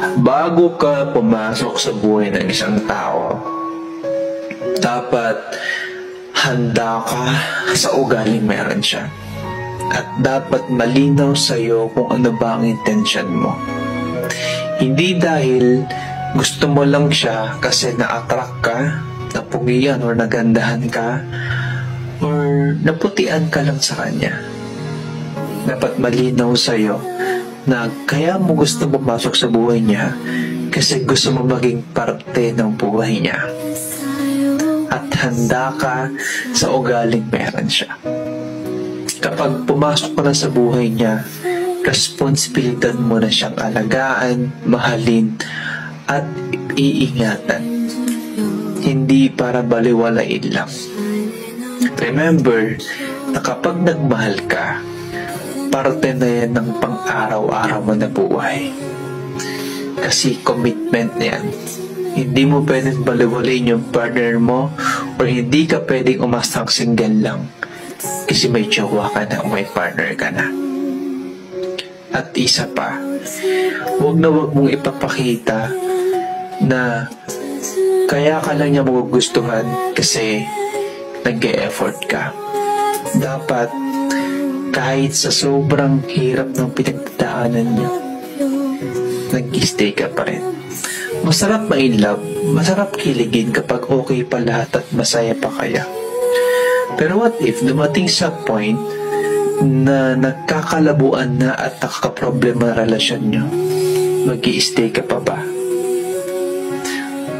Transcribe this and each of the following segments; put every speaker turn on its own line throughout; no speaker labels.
Bago ka pumasok sa buhay ng isang tao, dapat handa ka sa ugaling meron siya. At dapat malinaw sa'yo kung ano ba ang intensyon mo. Hindi dahil gusto mo lang siya kasi na-attract ka, napugian or nagandahan ka, or naputian ka lang sa kanya. Dapat malinaw sa'yo na kaya mo gusto pumasok sa buhay niya kasi gusto mo maging parte ng buhay niya. At handa ka sa ugaling meron siya. Kapag pumasok ka na sa buhay niya, responsibilidad mo na siyang alagaan, mahalin, at iingatan. Hindi para baliwalain lang. Remember na kapag nagmahal ka, parte na yan ng pang-araw-araw mo na buhay. Kasi commitment na yan. Hindi mo pwedeng baliwalain yung partner mo or hindi ka pwedeng umastang single lang kasi may jowa ka na o may partner ka na. At isa pa, huwag mong ipapakita na kaya ka lang niya magugustuhan kasi nag-e-effort ka. Dapat kahit sa sobrang hirap ng pinagdadaanan niya, nag-stay ka pa rin. Masarap ma-inlove, masarap kiligin kapag okay pa lahat at masaya pa kaya. Pero what if dumating sa point na nagkakalabuan na at nakakaproblema ang relasyon nyo? Mag-i-stay ka pa ba?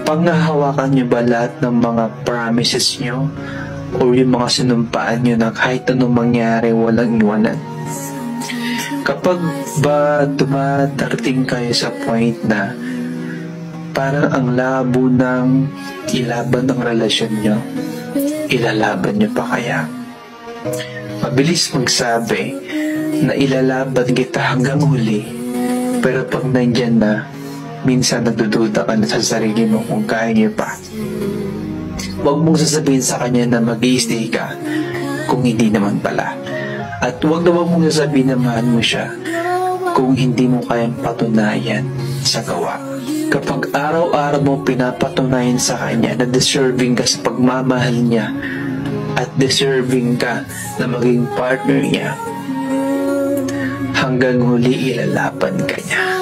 Panghahawakan nyo ba lahat ng mga promises nyo o yung mga sinumpaan nyo na kahit anong mangyari walang iwanan? Kapag ba dumadating kayo sa point na parang ang labo ng ilaban ng relasyon nyo, ilalaban nyo pa kaya? Mabilis magsabi na ilalaban kita hanggang huli, pero pag nandyan na, minsan nagdududa ka na sa sarili mo kung kaya nyo pa. Huwag mong sasabihin sa kanya na mag-i-stay ka kung hindi naman pala. At huwag mong sasabihin na mahal mo siya kung hindi mo kayang patunayan sa gawa. Kapag araw-araw mo pinapatunayan sa kanya na deserving ka sa pagmamahal niya at deserving ka na maging partner niya, hanggang huli ilalaban ka niya.